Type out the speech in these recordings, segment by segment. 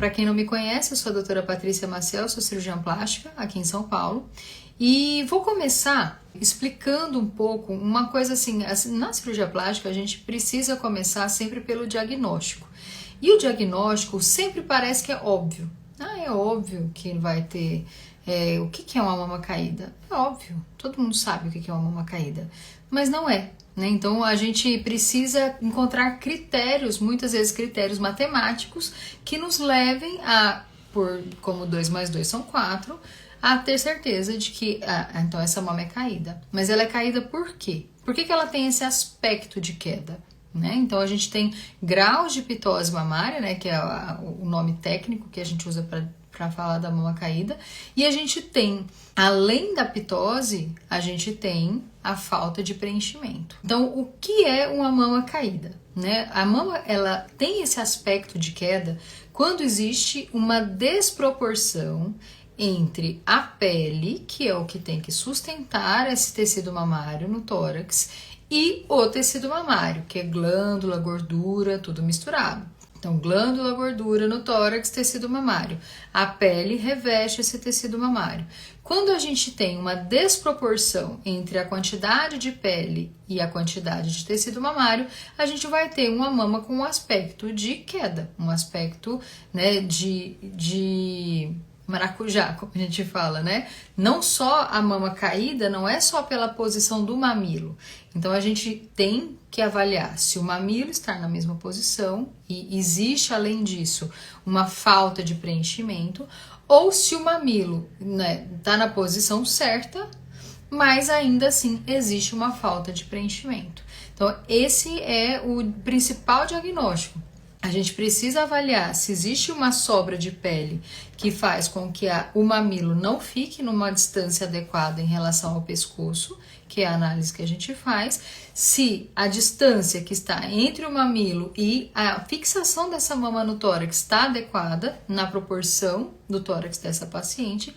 para quem não me conhece, eu sou a doutora Patrícia Maciel, sou cirurgiã plástica aqui em São Paulo e vou começar explicando um pouco uma coisa assim, na cirurgia plástica a gente precisa começar sempre pelo diagnóstico. E o diagnóstico sempre parece que é óbvio. É óbvio que vai ter... o que é uma mama caída? É óbvio, todo mundo sabe o que é uma mama caída, mas não é. Então a gente precisa encontrar critérios, muitas vezes critérios matemáticos, que nos levem a, como 2 mais 2 são 4, a ter certeza de que então essa mama é caída. Mas ela é caída por quê? Por que ela tem esse aspecto de queda? Então a gente tem graus de pitose mamária, que é o nome técnico que a gente usa para falar da mama caída, e a gente tem, além da pitose, a gente tem a falta de preenchimento. Então, o que é uma mama caída? A mama, ela tem esse aspecto de queda quando existe uma desproporção entre a pele, que é o que tem que sustentar esse tecido mamário no tórax, e o tecido mamário, que é glândula, gordura, tudo misturado. Então, glândula, gordura no tórax, tecido mamário. A pele reveste esse tecido mamário. Quando a gente tem uma desproporção entre a quantidade de pele e a quantidade de tecido mamário, a gente vai ter uma mama com um aspecto de queda, um aspecto de maracujá, como a gente fala, Não só a mama caída, não é só pela posição do mamilo. Então, a gente tem que avaliar se o mamilo está na mesma posição e existe, além disso, uma falta de preenchimento, ou se o mamilo está na posição certa, mas ainda assim existe uma falta de preenchimento. Então, esse é o principal diagnóstico. A gente precisa avaliar se existe uma sobra de pele que faz com que o mamilo não fique numa distância adequada em relação ao pescoço, que é a análise que a gente faz, se a distância que está entre o mamilo e a fixação dessa mama no tórax está adequada na proporção do tórax dessa paciente,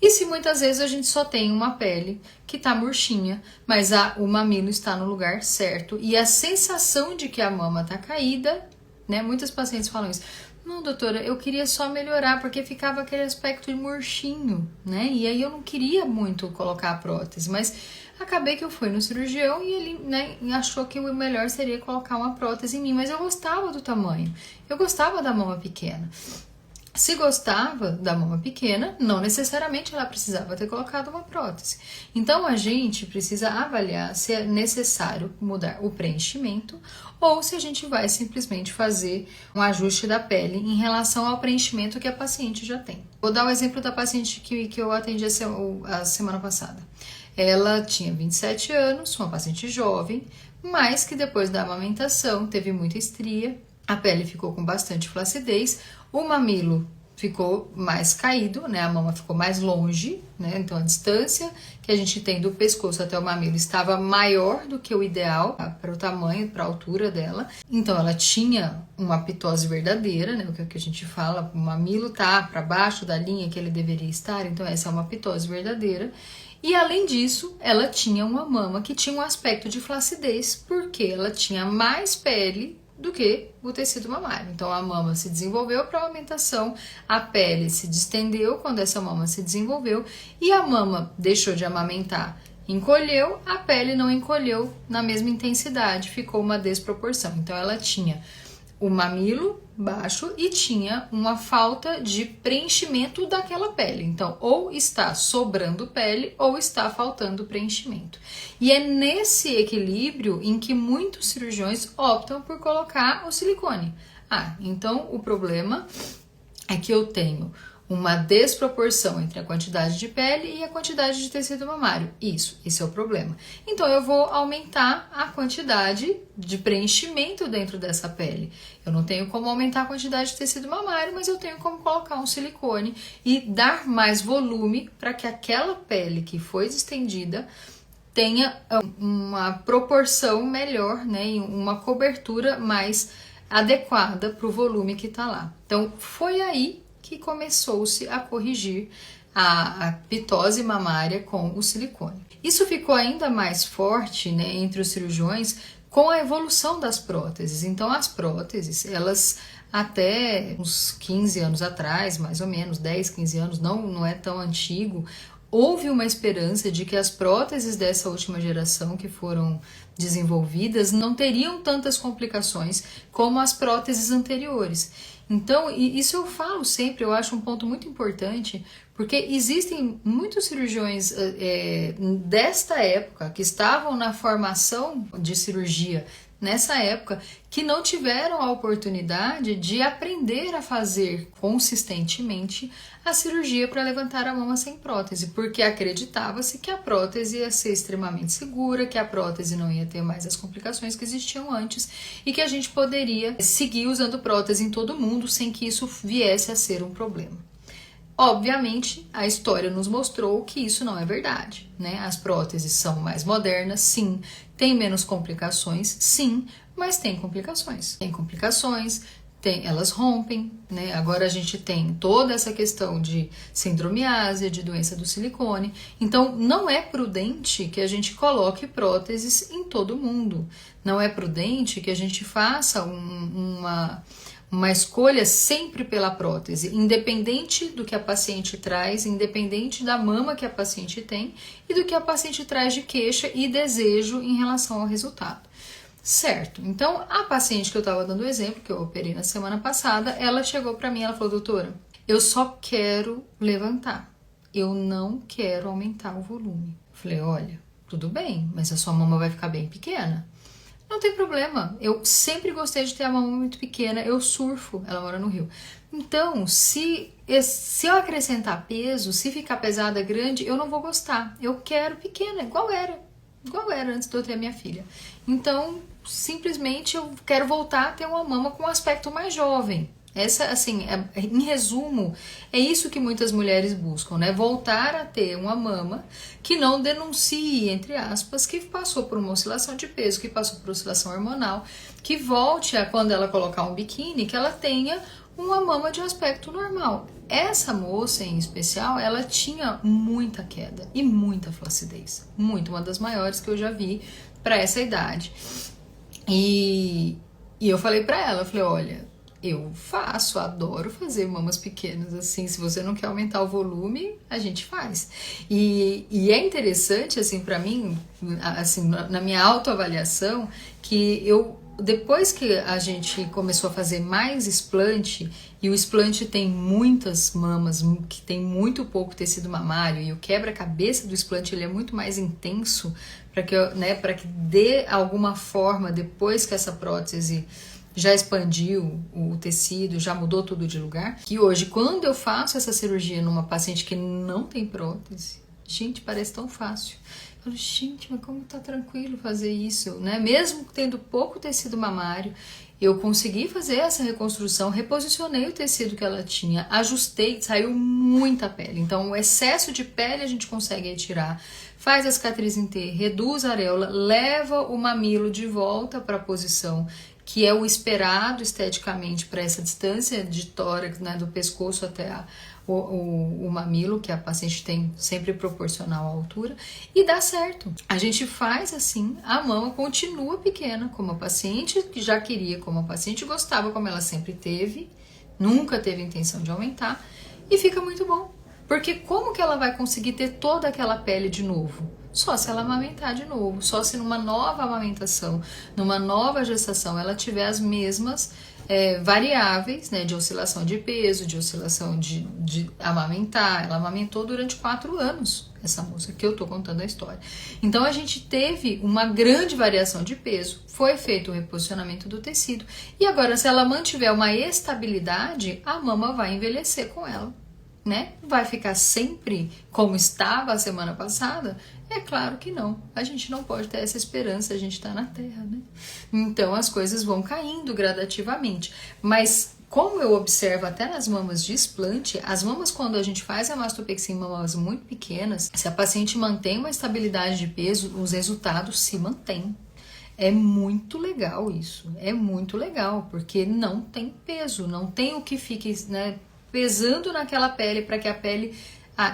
e se muitas vezes a gente só tem uma pele que está murchinha, mas o mamilo está no lugar certo e a sensação de que a mama está caída, muitas pacientes falam isso. Não, doutora, eu queria só melhorar, porque ficava aquele aspecto de murchinho, E aí eu não queria muito colocar a prótese, mas acabei que eu fui no cirurgião e ele, achou que o melhor seria colocar uma prótese em mim, mas eu gostava do tamanho, eu gostava da mama pequena. Se gostava da mama pequena, não necessariamente ela precisava ter colocado uma prótese. Então, a gente precisa avaliar se é necessário mudar o preenchimento ou se a gente vai simplesmente fazer um ajuste da pele em relação ao preenchimento que a paciente já tem. Vou dar o exemplo da paciente que eu atendi a semana passada. Ela tinha 27 anos, uma paciente jovem, mas que depois da amamentação teve muita estria, a pele ficou com bastante flacidez, o mamilo ficou mais caído, a mama ficou mais longe, então a distância que a gente tem do pescoço até o mamilo estava maior do que o ideal para o tamanho, para a altura dela. Então ela tinha uma pitose verdadeira, o que a gente fala, o mamilo tá para baixo da linha que ele deveria estar, então essa é uma pitose verdadeira. E além disso, ela tinha uma mama que tinha um aspecto de flacidez, porque ela tinha mais pele do que o tecido mamário. Então a mama se desenvolveu para a amamentação, a pele se distendeu quando essa mama se desenvolveu e a mama deixou de amamentar, encolheu, a pele não encolheu na mesma intensidade, ficou uma desproporção. Então ela tinha o mamilo baixo e tinha uma falta de preenchimento daquela pele. Então, ou está sobrando pele ou está faltando preenchimento. E é nesse equilíbrio em que muitos cirurgiões optam por colocar o silicone. Então o problema é que eu tenho uma desproporção entre a quantidade de pele e a quantidade de tecido mamário. Esse é o problema. Então, eu vou aumentar a quantidade de preenchimento dentro dessa pele. Eu não tenho como aumentar a quantidade de tecido mamário, mas eu tenho como colocar um silicone e dar mais volume para que aquela pele que foi distendida tenha uma proporção melhor, e uma cobertura mais adequada para o volume que está lá. Então, foi aí que começou-se a corrigir a pitose mamária com o silicone. Isso ficou ainda mais forte, entre os cirurgiões com a evolução das próteses. Então as próteses, elas até uns 15 anos atrás, mais ou menos, 10, 15 anos, não é tão antigo, houve uma esperança de que as próteses dessa última geração que foram desenvolvidas não teriam tantas complicações como as próteses anteriores. Então, isso eu falo sempre, eu acho um ponto muito importante, porque existem muitos cirurgiões desta época que estavam na formação de cirurgia nessa época que não tiveram a oportunidade de aprender a fazer consistentemente a cirurgia para levantar a mama sem prótese, porque acreditava-se que a prótese ia ser extremamente segura, que a prótese não ia ter mais as complicações que existiam antes e que a gente poderia seguir usando prótese em todo mundo sem que isso viesse a ser um problema. Obviamente, a história nos mostrou que isso não é verdade, né? As próteses são mais modernas, sim, tem menos complicações, sim, mas tem complicações. Tem complicações, elas rompem, né? Agora a gente tem toda essa questão de sindromiase, de doença do silicone. Então, não é prudente que a gente coloque próteses em todo mundo. Não é prudente que a gente faça uma escolha sempre pela prótese, independente do que a paciente traz, independente da mama que a paciente tem e do que a paciente traz de queixa e desejo em relação ao resultado. Certo, então a paciente que eu estava dando o exemplo, que eu operei na semana passada, ela chegou para mim e ela falou: doutora, eu só quero levantar, eu não quero aumentar o volume. Eu falei: olha, tudo bem, mas a sua mama vai ficar bem pequena. Não tem problema, eu sempre gostei de ter a mama muito pequena, eu surfo, ela mora no Rio. Então, se eu acrescentar peso, se ficar pesada grande, eu não vou gostar. Eu quero pequena, igual era antes de eu ter a minha filha. Então, simplesmente eu quero voltar a ter uma mama com um aspecto mais jovem. Essa, assim, em resumo, é isso que muitas mulheres buscam, né? Voltar a ter uma mama que não denuncie, entre aspas, que passou por uma oscilação de peso, que passou por oscilação hormonal, que volte a, quando ela colocar um biquíni, que ela tenha uma mama de aspecto normal. Essa moça, em especial, ela tinha muita queda e muita flacidez. Muito, uma das maiores que eu já vi para essa idade. E eu falei para ela, eu falei: olha, eu adoro fazer mamas pequenas, assim, se você não quer aumentar o volume, a gente faz. E é interessante, assim, pra mim, assim, na minha autoavaliação, que depois que a gente começou a fazer mais explante, e o explante tem muitas mamas, que tem muito pouco tecido mamário, e o quebra-cabeça do explante ele é muito mais intenso, para que dê alguma forma, depois que essa prótese já expandiu o tecido, já mudou tudo de lugar, que hoje, quando eu faço essa cirurgia numa paciente que não tem prótese, gente, parece tão fácil. Eu falo: gente, mas como tá tranquilo fazer isso, né? Mesmo tendo pouco tecido mamário, eu consegui fazer essa reconstrução, reposicionei o tecido que ela tinha, ajustei, saiu muita pele. Então, o excesso de pele a gente consegue retirar, faz a cicatriz em T, reduz a areola, leva o mamilo de volta para a posição que é o esperado esteticamente para essa distância de tórax, né, do pescoço até o mamilo, que a paciente tem sempre proporcional à altura, e dá certo. A gente faz assim, a mama continua pequena, como a paciente que já queria, como a paciente gostava, como ela sempre teve, nunca teve intenção de aumentar, e fica muito bom. Porque como que ela vai conseguir ter toda aquela pele de novo? Só se ela amamentar de novo, só se numa nova amamentação, numa nova gestação, ela tiver as mesmas variáveis, né, de oscilação de peso, de oscilação de amamentar. Ela amamentou durante 4 anos, essa moça que eu tô contando a história. Então a gente teve uma grande variação de peso, foi feito o reposicionamento do tecido, e agora se ela mantiver uma estabilidade, a mama vai envelhecer com ela, né? Vai ficar sempre como estava a semana passada? É claro que não. A gente não pode ter essa esperança, a gente está na Terra, né? Então as coisas vão caindo gradativamente. Mas como eu observo até nas mamas de explante, as mamas quando a gente faz a mastopexia em mamas muito pequenas, se a paciente mantém uma estabilidade de peso, os resultados se mantêm. É muito legal isso, é muito legal, porque não tem peso, não tem o que fique, né, pesando naquela pele para que a pele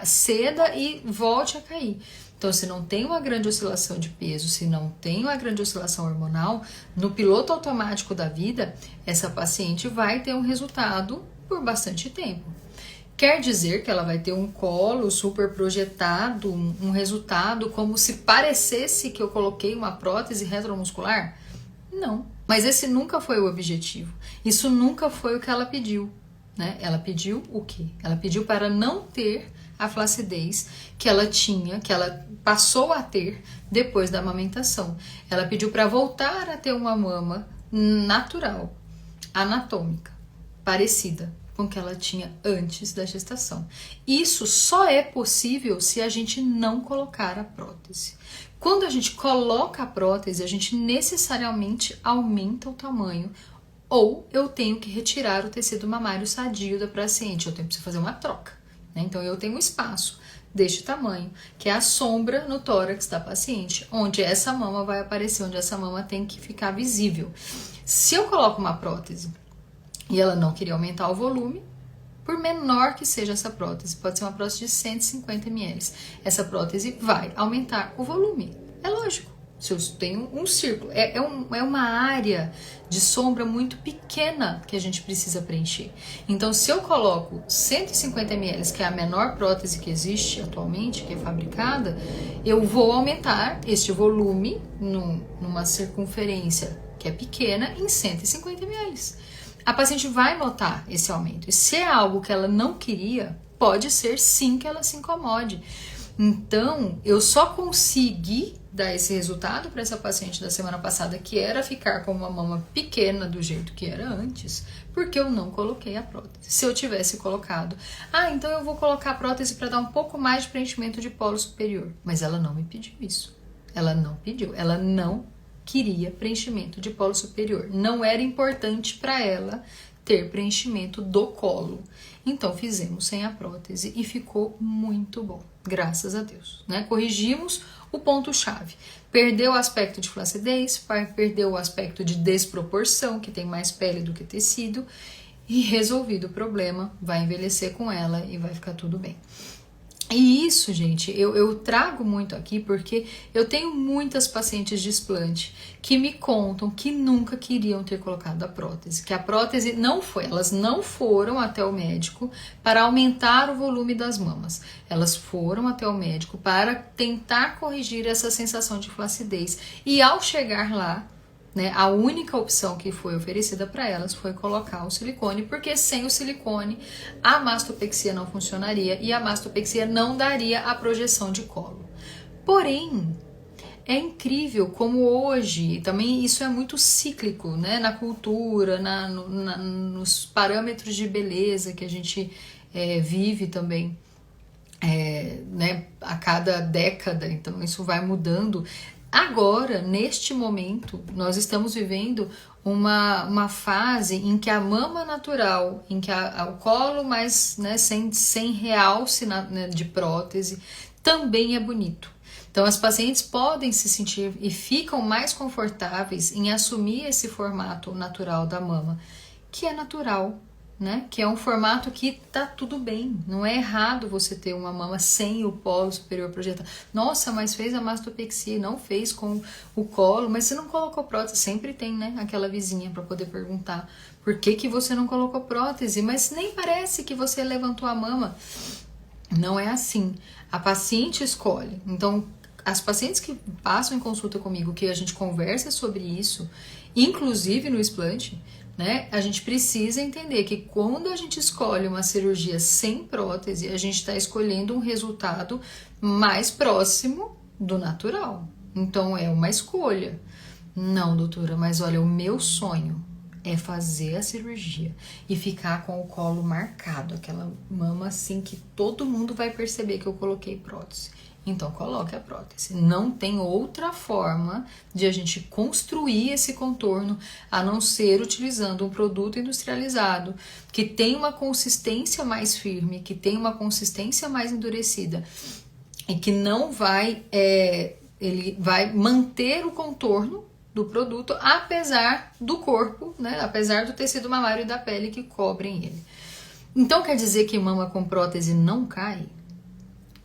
ceda e volte a cair. Então, se não tem uma grande oscilação de peso, se não tem uma grande oscilação hormonal, no piloto automático da vida, essa paciente vai ter um resultado por bastante tempo. Quer dizer que ela vai ter um colo super projetado, um resultado como se parecesse que eu coloquei uma prótese retromuscular? Não, mas esse nunca foi o objetivo. Isso nunca foi o que ela pediu, né? Ela pediu o quê? Ela pediu para não ter a flacidez que ela tinha, que ela passou a ter depois da amamentação. Ela pediu para voltar a ter uma mama natural, anatômica, parecida com o que ela tinha antes da gestação. Isso só é possível se a gente não colocar a prótese. Quando a gente coloca a prótese, a gente necessariamente aumenta o tamanho, ou eu tenho que retirar o tecido mamário sadio da paciente, eu tenho que fazer uma troca, né? Então eu tenho um espaço deste tamanho, que é a sombra no tórax da paciente, onde essa mama vai aparecer, onde essa mama tem que ficar visível. Se eu coloco uma prótese e ela não queria aumentar o volume, por menor que seja essa prótese, pode ser uma prótese de 150 ml, essa prótese vai aumentar o volume. É lógico, se eu tenho um círculo, é uma área de sombra muito pequena que a gente precisa preencher. Então, se eu coloco 150 ml, que é a menor prótese que existe atualmente, que é fabricada, eu vou aumentar este volume numa circunferência que é pequena em 150 ml. A paciente vai notar esse aumento. E se é algo que ela não queria, pode ser sim que ela se incomode. Então, eu só consegui dar esse resultado para essa paciente da semana passada, que era ficar com uma mama pequena do jeito que era antes, porque eu não coloquei a prótese. Se eu tivesse colocado, então eu vou colocar a prótese para dar um pouco mais de preenchimento de polo superior. Mas ela não me pediu isso. Ela não pediu, ela não queria preenchimento de polo superior. Não era importante para ela ter preenchimento do colo. Então fizemos sem a prótese e ficou muito bom, graças a Deus, né? Corrigimos o ponto-chave. Perdeu o aspecto de flacidez, perdeu o aspecto de desproporção, que tem mais pele do que tecido, e resolvido o problema, vai envelhecer com ela e vai ficar tudo bem. E isso, gente, eu trago muito aqui porque eu tenho muitas pacientes de explante que me contam que nunca queriam ter colocado a prótese, que a prótese não foi, elas não foram até o médico para aumentar o volume das mamas, elas foram até o médico para tentar corrigir essa sensação de flacidez e ao chegar lá, né, a única opção que foi oferecida para elas foi colocar o silicone, porque sem o silicone a mastopexia não funcionaria e a mastopexia não daria a projeção de colo. Porém, é incrível como hoje, também isso é muito cíclico, né, na cultura, nos parâmetros de beleza que a gente vive também. Né, a cada década, então isso vai mudando. Agora, neste momento, nós estamos vivendo uma fase em que a mama natural, em que o colo mais, né, sem realce de prótese, também é bonito. Então, as pacientes podem se sentir e ficam mais confortáveis em assumir esse formato natural da mama, que é natural, né? Que é um formato que tá tudo bem, não é errado você ter uma mama sem o polo superior projetado. Nossa, mas fez a mastopexia, não fez com o colo, mas você não colocou prótese. Sempre tem, né, aquela vizinha para poder perguntar por que você não colocou prótese, mas nem parece que você levantou a mama. Não é assim. A paciente escolhe. Então, as pacientes que passam em consulta comigo, que a gente conversa sobre isso, inclusive no explante, né, a gente precisa entender que quando a gente escolhe uma cirurgia sem prótese, a gente está escolhendo um resultado mais próximo do natural. Então é uma escolha. Não, doutora, mas olha, o meu sonho é fazer a cirurgia e ficar com o colo marcado, aquela mama assim que todo mundo vai perceber que eu coloquei prótese. Então coloque a prótese. Não tem outra forma de a gente construir esse contorno a não ser utilizando um produto industrializado que tem uma consistência mais firme, que tem uma consistência mais endurecida e que não vai, ele vai manter o contorno do produto apesar do corpo, né? Apesar do tecido mamário e da pele que cobrem ele. Então quer dizer que mama com prótese não cai?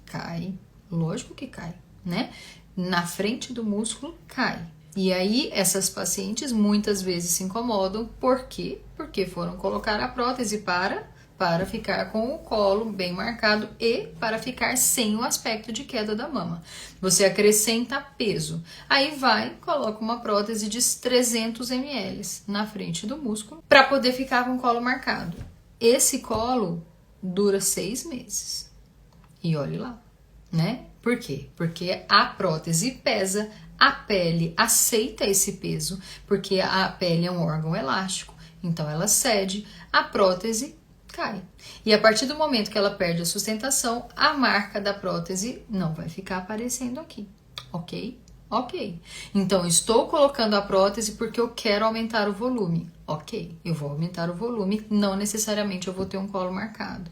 Cai. Lógico que cai. né? Na frente do músculo cai. E aí essas pacientes muitas vezes se incomodam. Por quê? Porque foram colocar a prótese para ficar com o colo bem marcado e para ficar sem o aspecto de queda da mama. Você acrescenta peso. Aí coloca uma prótese de 300 ml na frente do músculo para poder ficar com o colo marcado. Esse colo dura 6 meses. E olhe lá, né? Por quê? Porque a prótese pesa, a pele aceita esse peso, porque a pele é um órgão elástico, então ela cede, a prótese cai. E a partir do momento que ela perde a sustentação, a marca da prótese não vai ficar aparecendo aqui, ok? Ok. Então, estou colocando a prótese porque eu quero aumentar o volume. Ok, eu vou aumentar o volume, não necessariamente eu vou ter um colo marcado.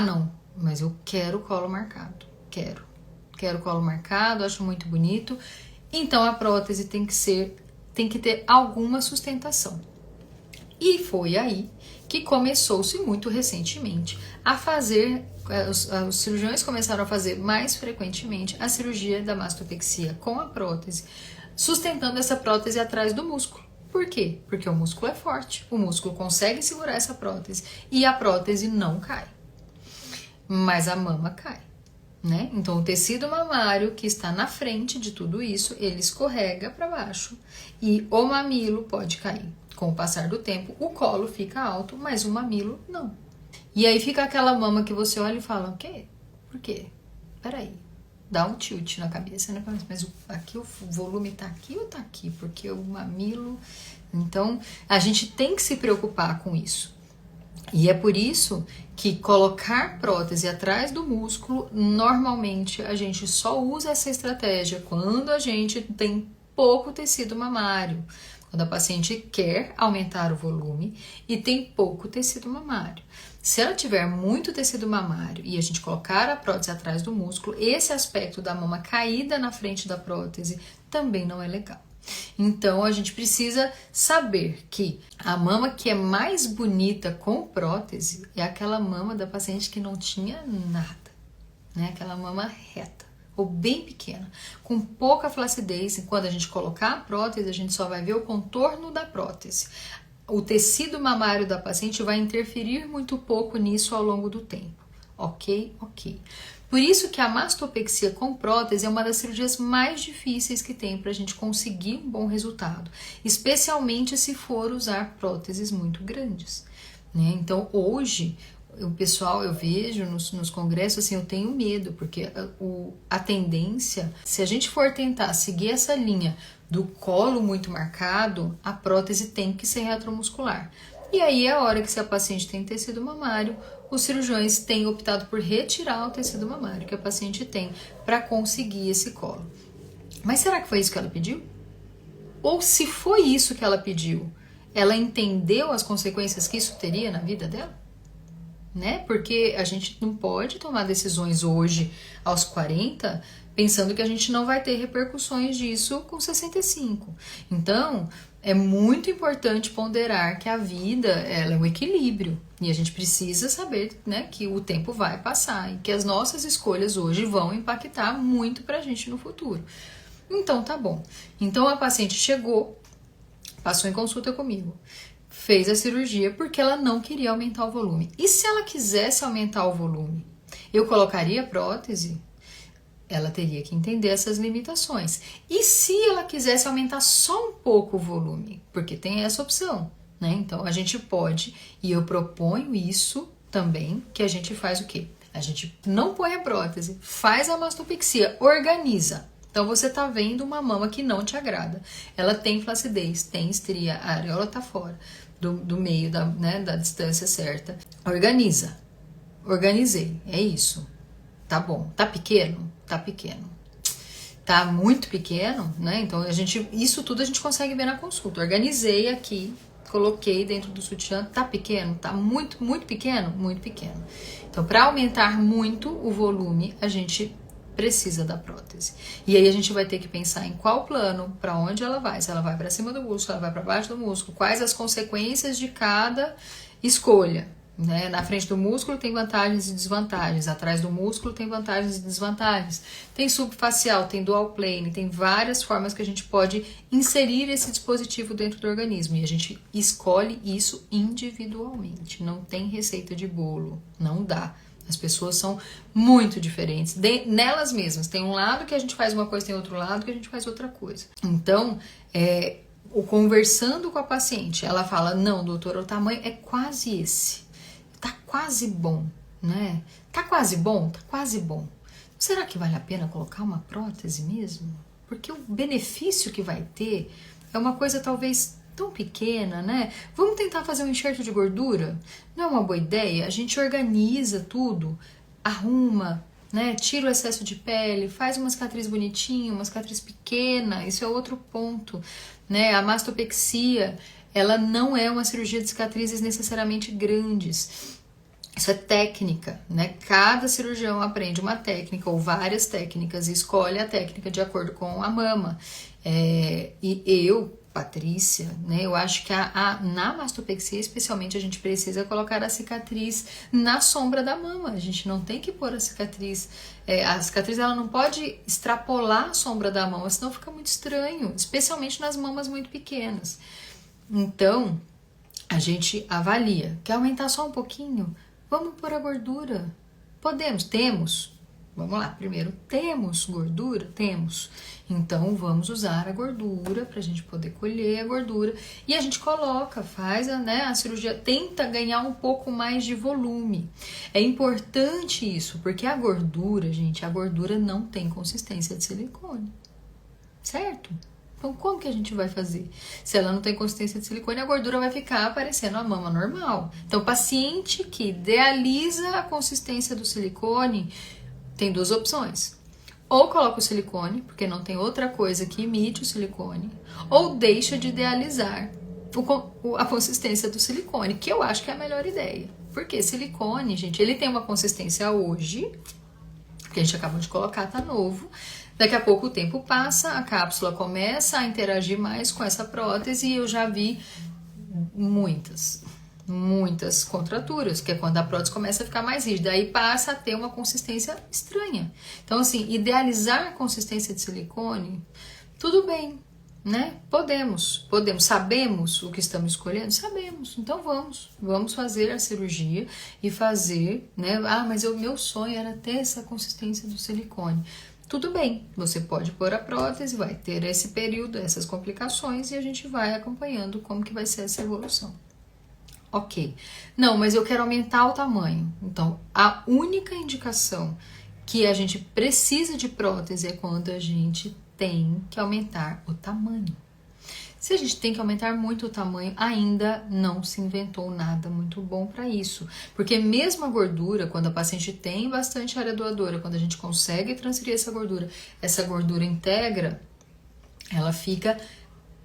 Não, mas eu quero o colo marcado. Quero o colo marcado, acho muito bonito. Então, a prótese tem que ter alguma sustentação. E foi aí que começou-se muito recentemente a fazer, os cirurgiões começaram a fazer mais frequentemente a cirurgia da mastopexia com a prótese, sustentando essa prótese atrás do músculo. Por quê? Porque o músculo é forte, o músculo consegue segurar essa prótese e a prótese não cai, mas a mama cai, né? Então o tecido mamário que está na frente de tudo isso, ele escorrega para baixo e o mamilo pode cair. Com o passar do tempo, o colo fica alto, mas o mamilo não. E aí fica aquela mama que você olha e fala, o quê? Por quê? Peraí. Dá um tilt na cabeça, né? Mas aqui o volume tá aqui ou tá aqui? Porque o mamilo... Então, a gente tem que se preocupar com isso. E é por isso que colocar prótese atrás do músculo, normalmente a gente só usa essa estratégia quando a gente tem pouco tecido mamário. Quando a paciente quer aumentar o volume e tem pouco tecido mamário. Se ela tiver muito tecido mamário e a gente colocar a prótese atrás do músculo, esse aspecto da mama caída na frente da prótese também não é legal. Então, a gente precisa saber que a mama que é mais bonita com prótese é aquela mama da paciente que não tinha nada, né? Aquela mama reta ou bem pequena, com pouca flacidez. E quando a gente colocar a prótese, a gente só vai ver o contorno da prótese. O tecido mamário da paciente vai interferir muito pouco nisso ao longo do tempo, ok? Ok. Por isso que a mastopexia com prótese é uma das cirurgias mais difíceis que tem para a gente conseguir um bom resultado, especialmente se for usar próteses muito grandes, né? Então, hoje, o pessoal, eu vejo nos congressos, assim, eu tenho medo, porque a tendência, se a gente for tentar seguir essa linha do colo muito marcado, a prótese tem que ser retromuscular. E aí é a hora que, se a paciente tem tecido mamário, os cirurgiões têm optado por retirar o tecido mamário que a paciente tem para conseguir esse colo. Mas será que foi isso que ela pediu? Ou se foi isso que ela pediu, ela entendeu as consequências que isso teria na vida dela? Né? Porque a gente não pode tomar decisões hoje, aos 40, pensando que a gente não vai ter repercussões disso com 65. Então, é muito importante ponderar que a vida, ela é um equilíbrio. E a gente precisa saber, né, que o tempo vai passar e que as nossas escolhas hoje vão impactar muito pra gente no futuro. Então, tá bom. Então, a paciente chegou, passou em consulta comigo, fez a cirurgia porque ela não queria aumentar o volume. E se ela quisesse aumentar o volume, eu colocaria prótese? Ela teria que entender essas limitações. E se ela quisesse aumentar só um pouco o volume? Porque tem essa opção, né? Então, a gente pode, e eu proponho isso também, que a gente faz o quê? A gente não põe a prótese, faz a mastopexia, organiza. Então, você tá vendo uma mama que não te agrada. Ela tem flacidez, tem estria, a areola tá fora do meio da distância certa. Organiza. Organizei, é isso. Tá bom. Tá pequeno? Tá pequeno. Tá muito pequeno, né? Então, isso tudo a gente consegue ver na consulta. Organizei aqui, coloquei dentro do sutiã. Tá pequeno? Tá muito, muito pequeno? Muito pequeno. Então, para aumentar muito o volume, a gente precisa da prótese. E aí a gente vai ter que pensar em qual plano, para onde ela vai. Se ela vai para cima do músculo, ela vai para baixo do músculo. Quais as consequências de cada escolha, né? Na frente do músculo tem vantagens e desvantagens, atrás do músculo tem vantagens e desvantagens. Tem subfacial, tem dual plane, tem várias formas que a gente pode inserir esse dispositivo dentro do organismo e a gente escolhe isso individualmente. Não tem receita de bolo, não dá. As pessoas são muito diferentes nelas mesmas. Tem um lado que a gente faz uma coisa, tem outro lado que a gente faz outra coisa. Então, o conversando com a paciente, ela fala, não, doutora, o tamanho é quase esse. Tá quase bom, né? Tá quase bom? Tá quase bom. Será que vale a pena colocar uma prótese mesmo? Porque o benefício que vai ter é uma coisa talvez tão pequena, né? Vamos tentar fazer um enxerto de gordura? Não é uma boa ideia? A gente organiza tudo, arruma, né? Tira o excesso de pele, faz uma cicatriz bonitinha, uma cicatriz pequena, isso é outro ponto, né? A mastopexia, ela não é uma cirurgia de cicatrizes necessariamente grandes. Isso é técnica, né? Cada cirurgião aprende uma técnica ou várias técnicas e escolhe a técnica de acordo com a mama. E eu, Patrícia, né? Eu acho que na mastopexia, especialmente, a gente precisa colocar a cicatriz na sombra da mama. A gente não tem que pôr a cicatriz. A cicatriz ela não pode extrapolar a sombra da mama, senão fica muito estranho, especialmente nas mamas muito pequenas. Então, a gente avalia. Quer aumentar só um pouquinho? Vamos pôr a gordura. Podemos? Temos. Vamos lá. Primeiro, temos gordura? Temos. Então, vamos usar a gordura para a gente poder colher a gordura. E a gente coloca, faz a cirurgia, tenta ganhar um pouco mais de volume. É importante isso, porque a gordura, gente, a gordura não tem consistência de silicone. Certo? Então, como que a gente vai fazer? Se ela não tem consistência de silicone, a gordura vai ficar aparecendo a mama normal. Então, o paciente que idealiza a consistência do silicone tem duas opções. Ou coloca o silicone, porque não tem outra coisa que imite o silicone, ou deixa de idealizar a consistência do silicone, que eu acho que é a melhor ideia. Porque silicone, gente, ele tem uma consistência hoje, que a gente acabou de colocar, tá novo. Daqui a pouco o tempo passa, a cápsula começa a interagir mais com essa prótese e eu já vi muitas contraturas, que é quando a prótese começa a ficar mais rígida, aí passa a ter uma consistência estranha. Então, assim, idealizar a consistência de silicone, tudo bem, né? Podemos, sabemos o que estamos escolhendo? Sabemos, então vamos fazer a cirurgia e fazer, né? Mas o meu sonho era ter essa consistência do silicone. Tudo bem, você pode pôr a prótese, vai ter esse período, essas complicações e a gente vai acompanhando como que vai ser essa evolução. Ok, não, mas eu quero aumentar o tamanho. Então, a única indicação que a gente precisa de prótese é quando a gente tem que aumentar o tamanho. Se a gente tem que aumentar muito o tamanho, ainda não se inventou nada muito bom para isso. Porque mesmo a gordura, quando a paciente tem bastante área doadora, quando a gente consegue transferir essa gordura integra, ela fica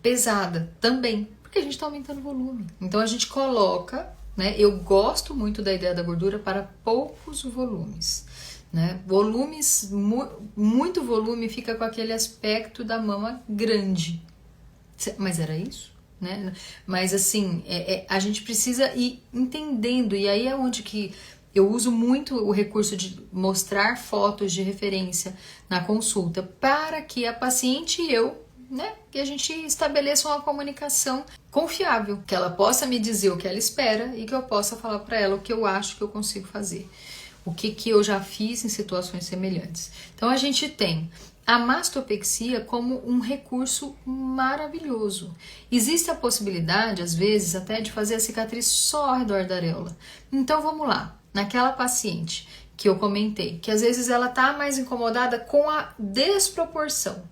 pesada também, porque a gente está aumentando o volume. Então a gente coloca, né? Eu gosto muito da ideia da gordura para poucos volumes. Né? Volumes, muito volume fica com aquele aspecto da mama grande. Mas era isso? Né? Mas assim, a gente precisa ir entendendo, e aí é onde que eu uso muito o recurso de mostrar fotos de referência na consulta, para que a paciente e eu, né, que a gente estabeleça uma comunicação confiável, que ela possa me dizer o que ela espera e que eu possa falar para ela o que eu acho que eu consigo fazer. O que eu já fiz em situações semelhantes. Então, a gente tem a mastopexia como um recurso maravilhoso. Existe a possibilidade, às vezes, até de fazer a cicatriz só ao redor da areola. Então, vamos lá. Naquela paciente que eu comentei, que às vezes ela está mais incomodada com a desproporção.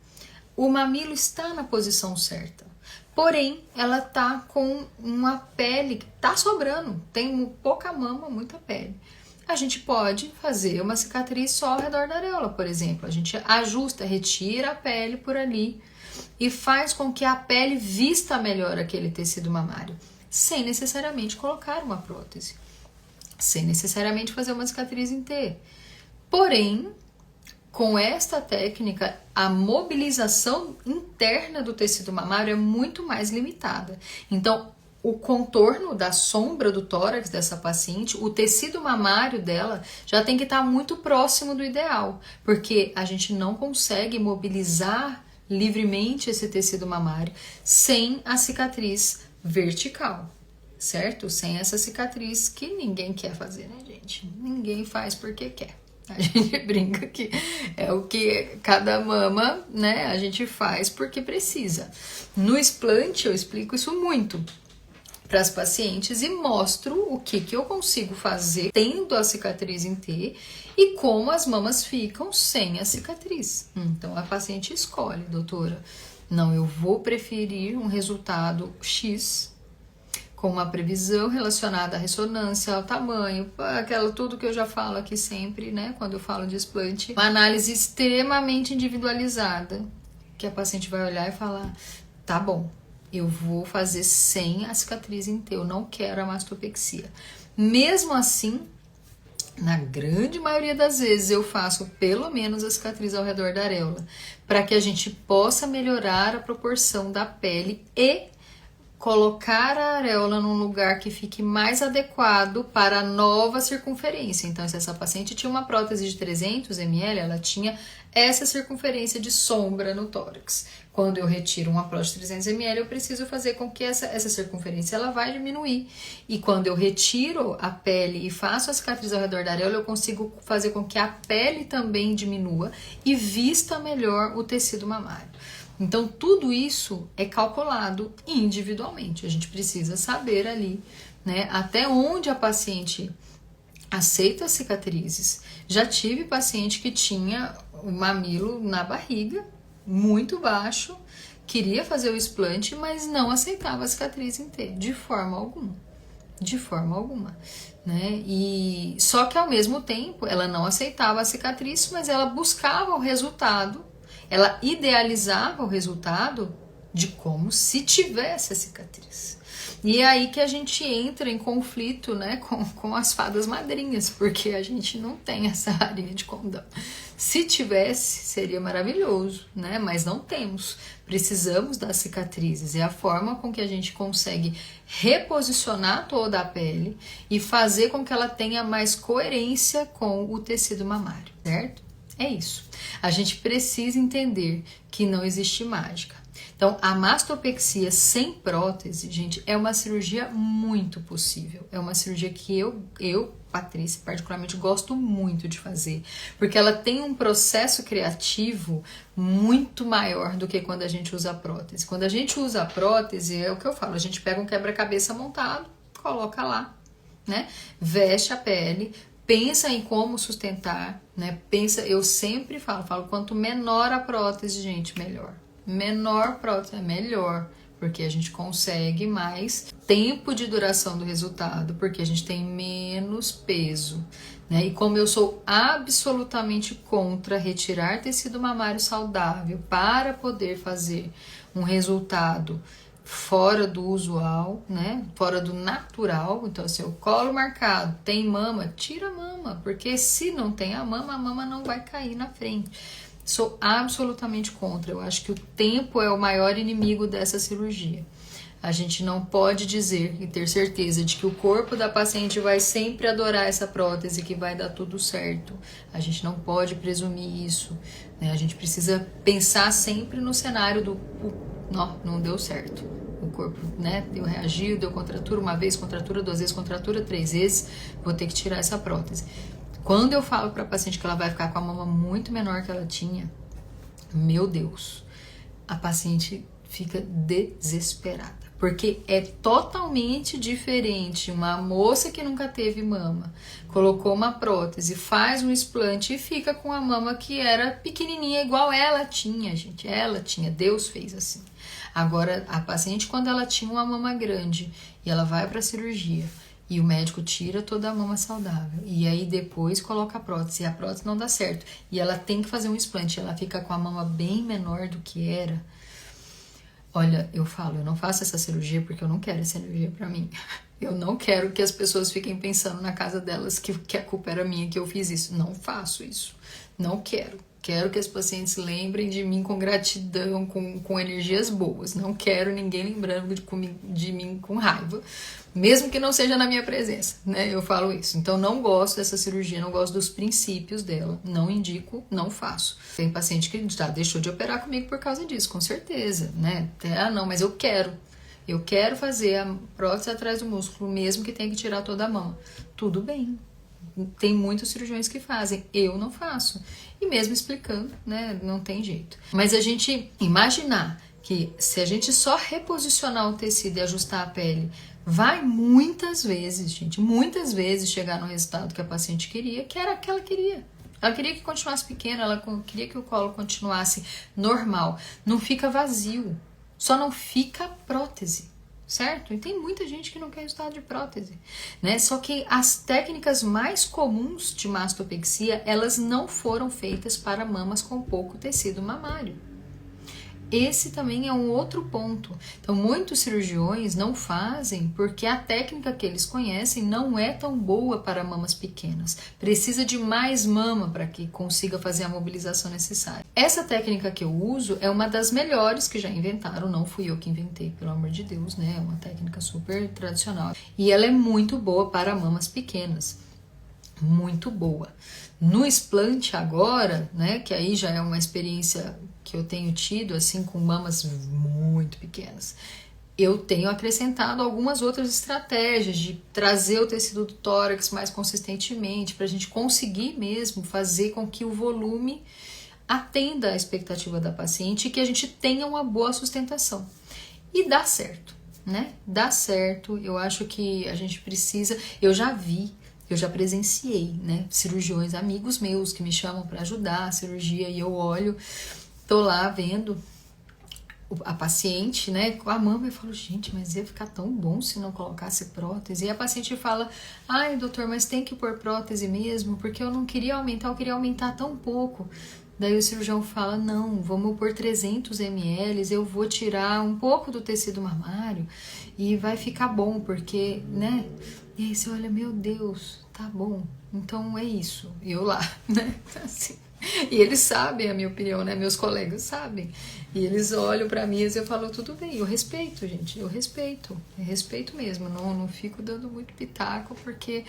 O mamilo está na posição certa. Porém, ela está com uma pele que está sobrando. Tem pouca mama, muita pele. A gente pode fazer uma cicatriz só ao redor da areola, por exemplo. A gente ajusta, retira a pele por ali e faz com que a pele vista melhor aquele tecido mamário, sem necessariamente colocar uma prótese, sem necessariamente fazer uma cicatriz em T. Porém, com esta técnica, a mobilização interna do tecido mamário é muito mais limitada. Então, o contorno da sombra do tórax dessa paciente, o tecido mamário dela já tem que estar muito próximo do ideal, porque a gente não consegue mobilizar livremente esse tecido mamário sem a cicatriz vertical, certo? Sem essa cicatriz que ninguém quer fazer, né, gente? Ninguém faz porque quer. A gente brinca que é o que cada mama, né, a gente faz porque precisa. No explante eu explico isso muito para as pacientes e mostro o que eu consigo fazer tendo a cicatriz em T e como as mamas ficam sem a cicatriz. Então a paciente escolhe, doutora, não, eu vou preferir um resultado X com uma previsão relacionada à ressonância, ao tamanho, aquela tudo que eu já falo aqui sempre, né, quando eu falo de explante, uma análise extremamente individualizada, que a paciente vai olhar e falar, tá bom, eu vou fazer sem a cicatriz em T, eu não quero a mastopexia. Mesmo assim, na grande maioria das vezes eu faço pelo menos a cicatriz ao redor da areola, para que a gente possa melhorar a proporção da pele e colocar a areola num lugar que fique mais adequado para a nova circunferência. Então, se essa paciente tinha uma prótese de 300 ml, ela tinha essa circunferência de sombra no tórax. Quando eu retiro uma prótese de 300 ml, eu preciso fazer com que essa circunferência ela vai diminuir. E quando eu retiro a pele e faço a cicatriz ao redor da areola, eu consigo fazer com que a pele também diminua e vista melhor o tecido mamário. Então, tudo isso é calculado individualmente. A gente precisa saber ali, né, até onde a paciente aceita as cicatrizes. Já tive paciente que tinha o mamilo na barriga, muito baixo, queria fazer o explante, mas não aceitava a cicatriz em T, de forma alguma. De forma alguma, né? E só que ao mesmo tempo ela não aceitava a cicatriz, mas ela buscava o resultado. Ela idealizava o resultado de como se tivesse a cicatriz. E é aí que a gente entra em conflito, né, com as fadas madrinhas, porque a gente não tem essa varinha de condão. Se tivesse, seria maravilhoso, né, mas não temos. Precisamos das cicatrizes. É a forma com que a gente consegue reposicionar toda a pele e fazer com que ela tenha mais coerência com o tecido mamário, certo? É isso. A gente precisa entender que não existe mágica. Então, a mastopexia sem prótese, gente, é uma cirurgia muito possível. É uma cirurgia que eu, Patrícia, particularmente gosto muito de fazer, porque ela tem um processo criativo muito maior do que quando a gente usa a prótese. Quando a gente usa a prótese, é o que eu falo, a gente pega um quebra-cabeça montado, coloca lá, né? Veste a pele, pensa em como sustentar, né? Eu sempre falo, quanto menor a prótese, gente, melhor. Menor prótese é melhor, porque a gente consegue mais tempo de duração do resultado, porque a gente tem menos peso, né? E como eu sou absolutamente contra retirar tecido mamário saudável para poder fazer um resultado fora do usual, né? Fora do natural. Então, assim, o colo marcado, tem mama, tira a mama, porque se não tem a mama não vai cair na frente. Sou absolutamente contra. Eu acho que o tempo é o maior inimigo dessa cirurgia. A gente não pode dizer e ter certeza de que o corpo da paciente vai sempre adorar essa prótese, que vai dar tudo certo. A gente não pode presumir isso, né? A gente precisa pensar sempre no cenário do não deu certo. O corpo, né, reagiu, deu contratura uma vez, contratura duas vezes, contratura três vezes, vou ter que tirar essa prótese. Quando eu falo para a paciente que ela vai ficar com a mama muito menor que ela tinha, meu Deus, a paciente fica desesperada, porque é totalmente diferente uma moça que nunca teve mama, colocou uma prótese, faz um explante e fica com a mama que era pequenininha, igual ela tinha, gente, ela tinha, Deus fez assim. Agora, a paciente, quando ela tinha uma mama grande e ela vai para a cirurgia e o médico tira toda a mama saudável e aí depois coloca a prótese e a prótese não dá certo e ela tem que fazer um explante, ela fica com a mama bem menor do que era. Olha, eu não faço essa cirurgia porque eu não quero essa cirurgia para mim. Eu não quero que as pessoas fiquem pensando na casa delas que a culpa era minha, que eu fiz isso. Não faço isso. Não quero. Quero que as pacientes lembrem de mim com gratidão, com energias boas. Não quero ninguém lembrando de mim com raiva, mesmo que não seja na minha presença, né? Eu falo isso. Então, não gosto dessa cirurgia, não gosto dos princípios dela. Não indico, não faço. Tem paciente que já deixou de operar comigo por causa disso, com certeza, né? Não, mas eu quero. Eu quero fazer a prótese atrás do músculo, mesmo que tenha que tirar toda a mama. Tudo bem. Tem muitos cirurgiões que fazem, eu não faço. E mesmo explicando, né, não tem jeito. Mas a gente imaginar que se a gente só reposicionar o tecido e ajustar a pele, vai muitas vezes, gente, muitas vezes chegar no resultado que a paciente queria, que era o que ela queria. Ela queria que continuasse pequeno, ela queria que o colo continuasse normal. Não fica vazio, só não fica prótese. Certo? E tem muita gente que não quer resultado de prótese, né? Só que as técnicas mais comuns de mastopexia, elas não foram feitas para mamas com pouco tecido mamário. Esse também é um outro ponto. Então, muitos cirurgiões não fazem porque a técnica que eles conhecem não é tão boa para mamas pequenas. Precisa de mais mama para que consiga fazer a mobilização necessária. Essa técnica que eu uso é uma das melhores que já inventaram. Não fui eu que inventei, pelo amor de Deus, né? É uma técnica super tradicional. E ela é muito boa para mamas pequenas. Muito boa. No explante agora, né, que aí já é uma experiência que eu tenho tido, assim, com mamas muito pequenas, eu tenho acrescentado algumas outras estratégias de trazer o tecido do tórax mais consistentemente, para a gente conseguir mesmo fazer com que o volume atenda à expectativa da paciente e que a gente tenha uma boa sustentação. E dá certo, né? Dá certo, eu acho que a gente precisa, eu já presenciei, né, cirurgiões, amigos meus que me chamam para ajudar a cirurgia e eu olho, tô lá vendo a paciente, né, com a mama e falo, gente, mas ia ficar tão bom se não colocasse prótese. E a paciente fala, ai, doutor, mas tem que pôr prótese mesmo, porque eu não queria aumentar, eu queria aumentar tão pouco. Daí o cirurgião fala, não, vamos pôr 300 ml, eu vou tirar um pouco do tecido mamário e vai ficar bom, porque, né? E aí você olha, meu Deus, tá bom, então é isso. E eu lá, né? Assim. E eles sabem a minha opinião, né? Meus colegas sabem. E eles olham pra mim e eu falo, tudo bem, eu respeito, gente, eu respeito mesmo. Não fico dando muito pitaco, porque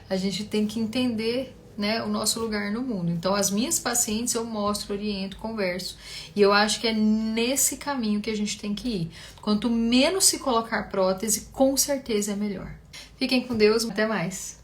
a gente tem que entender, né, o nosso lugar no mundo. Então, as minhas pacientes eu mostro, oriento, converso. E eu acho que é nesse caminho que a gente tem que ir. Quanto menos se colocar prótese, com certeza é melhor. Fiquem com Deus, até mais.